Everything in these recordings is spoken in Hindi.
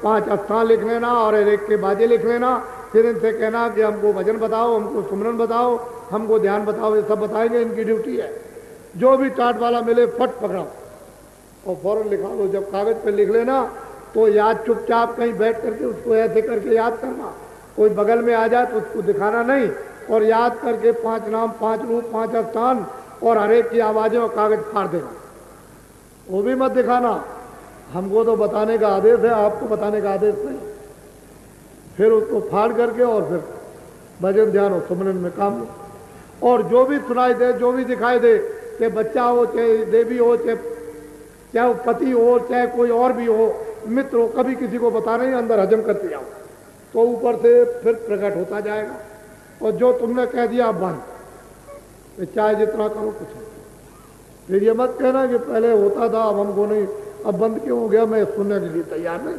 5 स्थान लिख लेना और एक के बाजे लिख लेना। फिर इनसे कहना कि हमको भजन बताओ, हमको सुमरन बताओ, हमको ध्यान बताओ। ये सब बताएंगे, इनकी ड्यूटी है। जो भी टाट वाला मिले फट पकड़ो और फौरन लिखा लो। जब कागज पे लिख लेना तो याद चुपचाप कहीं बैठ करके उसको ऐसे करके याद करना। कोई बगल में आ जाए तो उसको दिखाना नहीं, और याद करके 5 नाम, 5 रूप, 5 स्थान और हर एक की आवाज़ें और कागज फाड़ देना। वो भी मत दिखाना। हमको तो बताने का आदेश है, आपको बताने का आदेश नहीं। फिर उसको फाड़ करके और फिर भजन ध्यान और सुमरन में काम लो। और जो भी सुनाई दे, जो भी दिखाई दे, चाहे बच्चा हो, चाहे देवी हो, चाहे वो पति हो, चाहे कोई और भी हो, मित्र हो, कभी किसी को बताना ही, अंदर हजम करते जाओ तो ऊपर से फिर प्रकट होता जाएगा। और जो तुमने कह दिया बंद, तो चाहे जितना करो कुछ नहीं। फिर ये मत कहना कि पहले होता था अब हमको नहीं, अब बंद क्यों हो गया। मैं सुनने के लिए तैयार नहीं,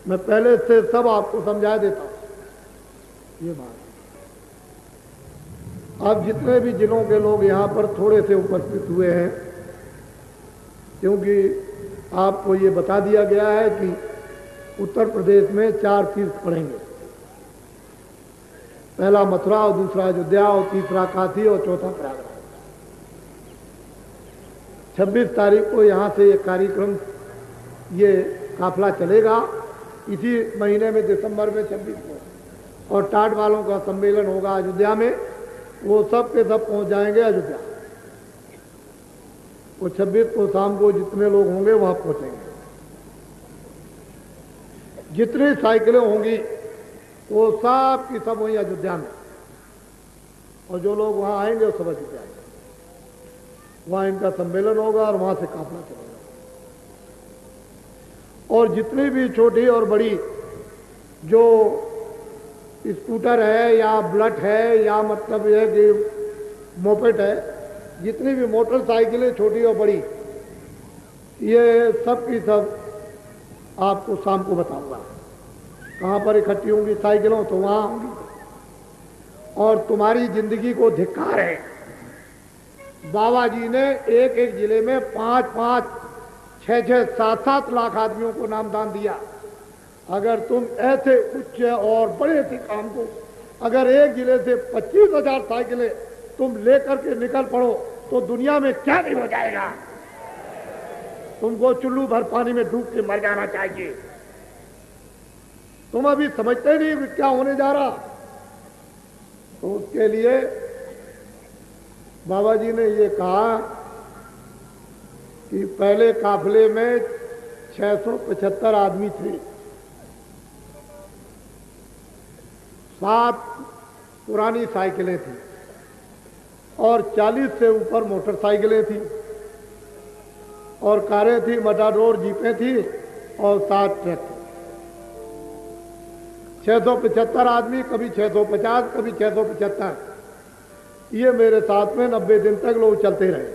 मैं पहले से सब आपको समझा देता हूं। ये बात अब जितने भी जिलों के लोग यहाँ पर थोड़े से उपस्थित हुए हैं, क्योंकि आपको ये बता दिया गया है कि उत्तर प्रदेश में 4 तीर्थ पड़ेंगे। पहला मथुरा और दूसरा अयोध्या और तीसरा काशी और चौथा प्रयागराज। 26 तारीख को यहाँ से ये कार्यक्रम, ये काफिला चलेगा। इसी महीने में दिसंबर में 26 को, और टाट वालों का सम्मेलन होगा अयोध्या में। वो सब के सब पहुंच जाएंगे अयोध्या। वो 26 को शाम को जितने लोग होंगे वहां पहुंचेंगे। जितनी साइकिलें होंगी वो सब की सब वहीं अयोध्या में, और जो लोग वहां आएंगे वो सब अयोध्या में। वहां इनका सम्मेलन होगा और वहां से काफिला चलेगा। और जितनी भी छोटी और बड़ी जो स्कूटर है या बुलेट है या मतलब यह कि मोपेड है, जितनी भी मोटरसाइकिलें छोटी और बड़ी, ये सब की सब आपको शाम को बताऊंगा। कहाँ पर इकट्ठी होंगी साइकिलों, तो वहां होंगी। और तुम्हारी जिंदगी को धिक्कार है, बाबा जी ने एक एक जिले में 5-5, 6-6, 7-7 लाख आदमियों को नामदान दिया। अगर तुम ऐसे उच्च और बड़े से काम को, अगर एक जिले से 25,000 साइकिलें तुम लेकर के निकल पड़ो तो दुनिया में क्या नहीं हो जाएगा। तुमको चुल्लू भर पानी में डूब के मर जाना चाहिए। तुम अभी समझते नहीं कि क्या होने जा रहा। तो उसके लिए बाबा जी ने ये कहा कि पहले काफिले में 675 आदमी थे, 7 पुरानी साइकिलें थी और 40 से ऊपर मोटरसाइकिलें थी और कारें थी, मटाडोर जीपें थी और 7 ट्रक थे। 675 आदमी, कभी 650, कभी 675। ये मेरे साथ में 90 दिन तक लोग चलते रहे।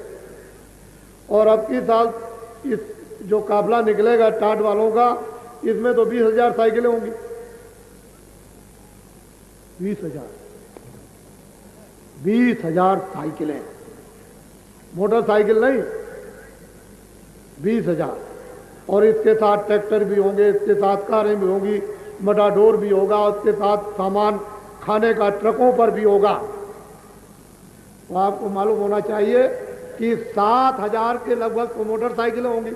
और अब की साल इस जो काफिला निकलेगा टाट वालों का, इसमें तो 20,000 साइकिलें होंगी। 20,000 साइकिलें, मोटरसाइकिल नहीं, 20,000। और इसके साथ ट्रैक्टर भी होंगे, इसके साथ कारें भी होंगी, मटाडोर भी होगा, उसके साथ सामान खाने का ट्रकों पर भी होगा। तो आपको मालूम होना चाहिए कि 7,000 के लगभग तो मोटरसाइकिलें होंगी।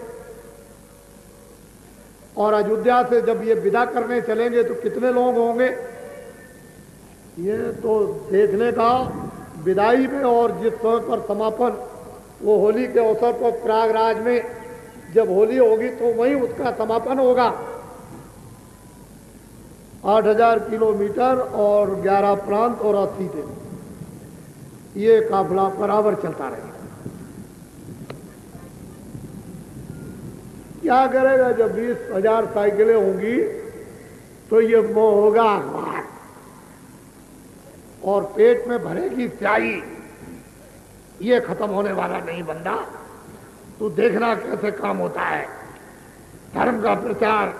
और अयोध्या से जब ये विदा करने चलेंगे तो कितने लोग होंगे, ये तो देखने का विदाई में। और जिस समय पर समापन, वो होली के अवसर पर प्रयागराज में जब होली होगी तो वहीं उसका समापन होगा। 8,000 किलोमीटर और 11 प्रांत और 80 दिन ये काफिला बराबर चलता रहेगा। क्या करेगा जब 20,000 साइकिलें होंगी तो ये मोह होगा अखबार और पेट में भरेगी स्याही। ये खत्म होने वाला नहीं बंदा, तू देखना कैसे काम होता है। धर्म का प्रचार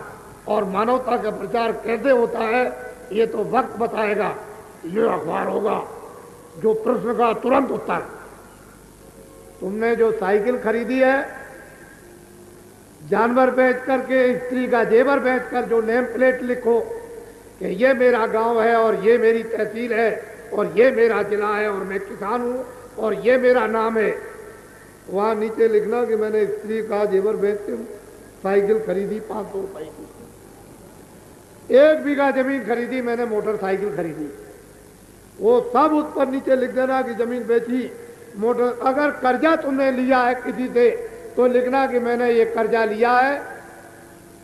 और मानवता का प्रचार कैसे होता है ये तो वक्त बताएगा। ये अखबार होगा जो प्रश्न का तुरंत उत्तर। तुमने जो साइकिल खरीदी है जानवर बेच करके, स्त्री का जेवर बेच कर जो नेम प्लेट लिखो कि ये मेरा गांव है और ये मेरी तहसील है और ये मेरा जिला है और मैं किसान हूं और ये मेरा नाम है, वहां नीचे लिखना कि मैंने स्त्री का जेवर बेच के साइकिल खरीदी 500 रुपए की, 1 बीघा जमीन खरीदी मैंने, मोटरसाइकिल खरीदी, वो सब उस पर नीचे लिख देना कि जमीन बेची, मोटर। अगर कर्जा तुमने लिया है किसी से तो लिखना कि मैंने ये कर्जा लिया है,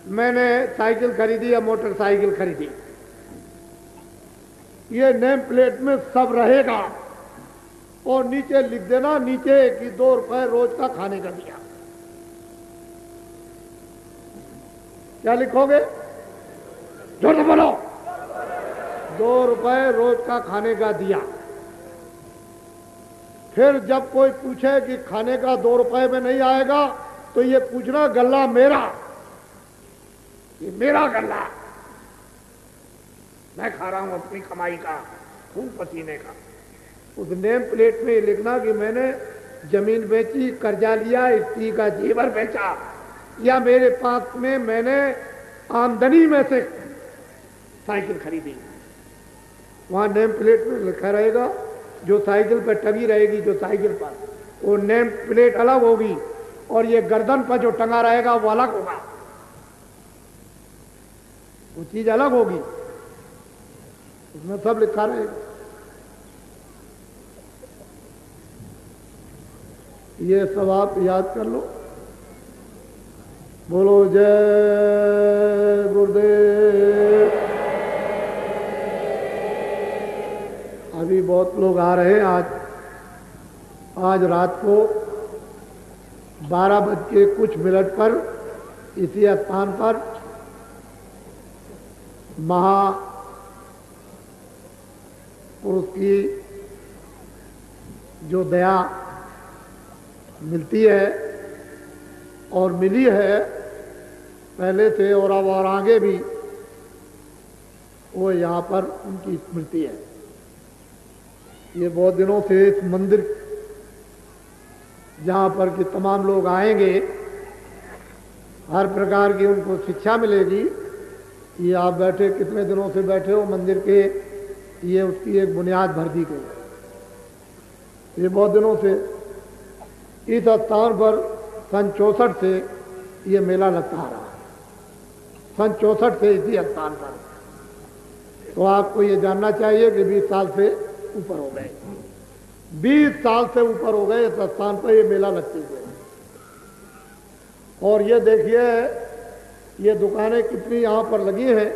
मैंने साइकिल खरीदी या मोटरसाइकिल खरीदी। ये नेम प्लेट में सब रहेगा। और नीचे लिख देना नीचे कि 2 रुपए रोज का खाने का दिया। क्या लिखोगे? जोर से बोलो। 2 रुपए रोज का खाने का दिया। फिर जब कोई पूछे कि खाने का 2 रुपए में नहीं आएगा तो ये पूछना गल्ला मेरा, ये मेरा गल्ला, मैं खा रहा हूं अपनी कमाई का, खून पसीने का। उस नेम प्लेट में लिखना कि मैंने जमीन बेची, कर्जा लिया, स्त्री का जेवर बेचा, या मेरे पास में मैंने आमदनी में से साइकिल खरीदी। वहां नेम प्लेट में लिखा रहेगा। जो साइकिल पर टंगी रहेगी, जो साइकिल पर, वो नेम प्लेट अलग होगी और ये गर्दन पर जो टंगा रहेगा वो अलग होगा, वो चीज अलग होगी, उसमें सब लिखा रहेगा। ये सब आप याद कर लो। बोलो जय गुरुदेव। अभी बहुत लोग आ रहे हैं। आज रात को 12:00 पर इसी स्थान पर महापुरुष की जो दया मिलती है और मिली है पहले से और अब और आगे भी, वो यहाँ पर उनकी स्मृति है। ये बहुत दिनों से इस मंदिर जहाँ पर कि तमाम लोग आएंगे, हर प्रकार की उनको शिक्षा मिलेगी। ये आप बैठे, कितने दिनों से बैठे हो मंदिर के, ये उसकी एक बुनियाद भर दी गई। ये बहुत दिनों से इस स्थान पर सन 64 से ये मेला लगता आ रहा है, सन 64 से इसी स्थान पर। तो आपको ये जानना चाहिए कि 20 साल से ऊपर हो गए, 20 साल से ऊपर हो गए इस स्थान पर ये मेला लगते हुए। और ये देखिए ये दुकानें कितनी यहाँ पर लगी हैं,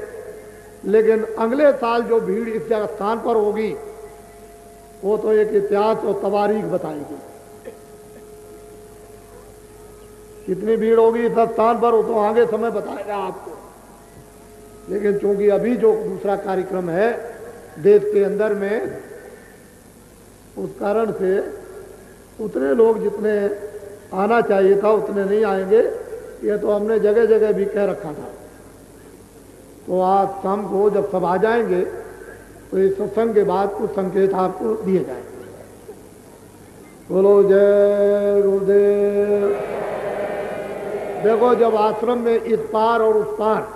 लेकिन अगले साल जो भीड़ इस स्थान पर होगी वो तो एक इतिहास और तवारीख बताएगी। कितनी भीड़ होगी इस स्थान पर वो तो आगे समय बताएगा आपको। लेकिन चूंकि अभी जो दूसरा कार्यक्रम है देश के अंदर में, उस कारण से उतने लोग जितने आना चाहिए था उतने नहीं आएंगे। ये तो हमने जगह जगह भी कह रखा था। तो आज शाम को जब सब आ जाएंगे तो इस सत्संग के बाद कुछ संकेत आपको दिए जाएंगे। बोलो जय गुरुदेव। देखो, जब आश्रम में इस पार और उस पार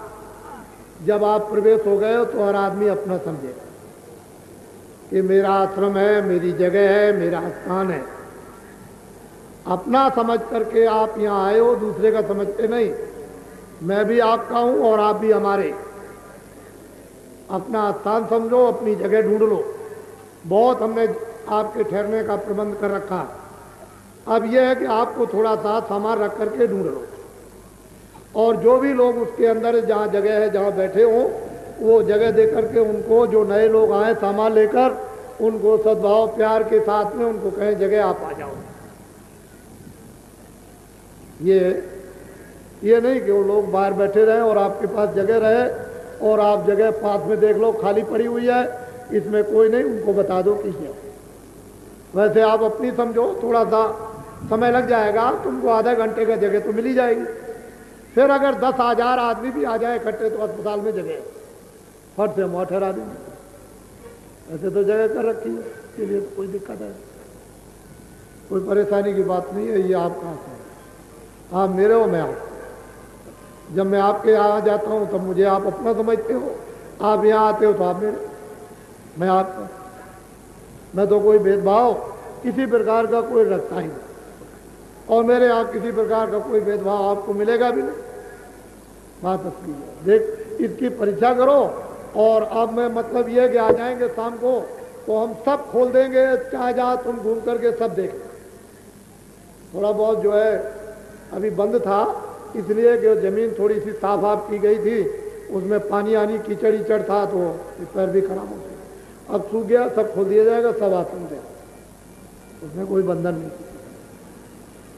जब आप प्रवेश हो गए हो तो हर आदमी अपना समझेगा कि मेरा आश्रम है, मेरी जगह है, मेरा स्थान है। अपना समझ करके आप यहाँ आए हो, दूसरे का समझते नहीं। मैं भी आपका हूँ और आप भी हमारे। अपना स्थान समझो, अपनी जगह ढूंढ लो। बहुत हमने आपके ठहरने का प्रबंध कर रखा। अब यह है कि आपको थोड़ा सा सामान रख करके ढूंढ लो, और जो भी लोग उसके अंदर जहाँ जगह है जहाँ बैठे हो वो जगह दे करके उनको, जो नए लोग आए सामान लेकर, उनको सद्भाव प्यार के साथ में उनको कहें जगह आप आ जाओ। ये नहीं कि वो लोग बाहर बैठे रहे और आपके पास जगह रहे और आप जगह पास में देख लो खाली पड़ी हुई है, इसमें कोई नहीं, उनको बता दो किसी। वैसे आप अपनी समझो, थोड़ा सा समय लग जाएगा, तुमको आधा घंटे का जगह तो मिल ही जाएगी। फिर अगर 10,000 आदमी भी आ जाए इकट्ठे तो अस्पताल में जगह फट से हम ठहरा देंगे। ऐसे तो जगह कर रखी है, इसके लिए तो कोई दिक्कत है, कोई परेशानी की बात नहीं है। ये आपका है, आप मेरे हो, मैं आप। जब मैं आपके यहाँ जाता हूँ तब मुझे आप अपना समझते हो, आप यहाँ आते हो तो आप मेरे, मैं आपका। मैं तो कोई भेदभाव किसी प्रकार का कोई रखता ही नहीं, और मेरे यहाँ किसी प्रकार का कोई भेदभाव आपको मिलेगा भी नहीं। बात असली है। देख, इसकी परीक्षा करो। और अब मैं मतलब ये कि आ जाएंगे शाम को तो हम सब खोल देंगे, चाहे जहाँ तुम घूम करके सब देख। थोड़ा बहुत जो है अभी बंद था, इसलिए कि ज़मीन थोड़ी सी साफ साफ की गई थी, उसमें पानी आनी कीचड़ ईचड़ था तो पैर भी खराब हो गया। अब सूख गया, सब खोल दिया जाएगा, सब आसन दे, उसमें कोई बंधन नहीं,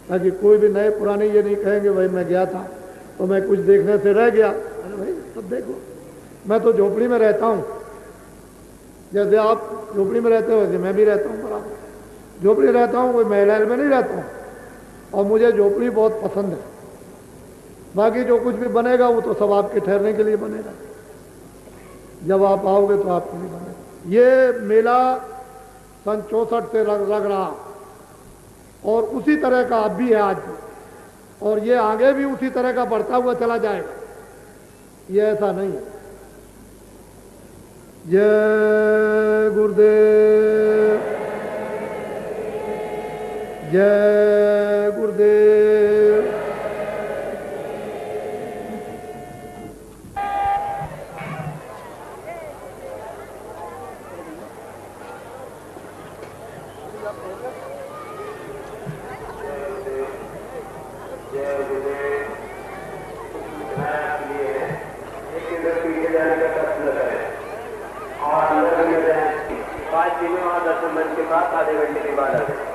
ताकि कोई भी नए पुराने ये नहीं कहेंगे भाई मैं गया था तो मैं कुछ देखने से रह गया। अरे भाई सब देखो। मैं तो झोपड़ी में रहता हूँ, जैसे आप झोपड़ी में रहते हो वैसे मैं भी रहता हूँ बराबर। झोपड़ी रहता हूँ, कोई महल में नहीं रहता हूँ, और मुझे झोपड़ी बहुत पसंद है। बाकी जो कुछ भी बनेगा वो तो सब आपके ठहरने के लिए बनेगा, जब आप आओगे तो आपके लिए बनेगा। ये मेला सन 64 से लग रहा, और उसी तरह का अब भी है आज भी, और ये आगे भी उसी तरह का बढ़ता हुआ चला जाएगा, ये ऐसा नहीं है। जय गुरुदेव, जय गुरुदेव। और 5 दिनों और 10 मिनट के बाद आधे घंटे के बाद आ गए।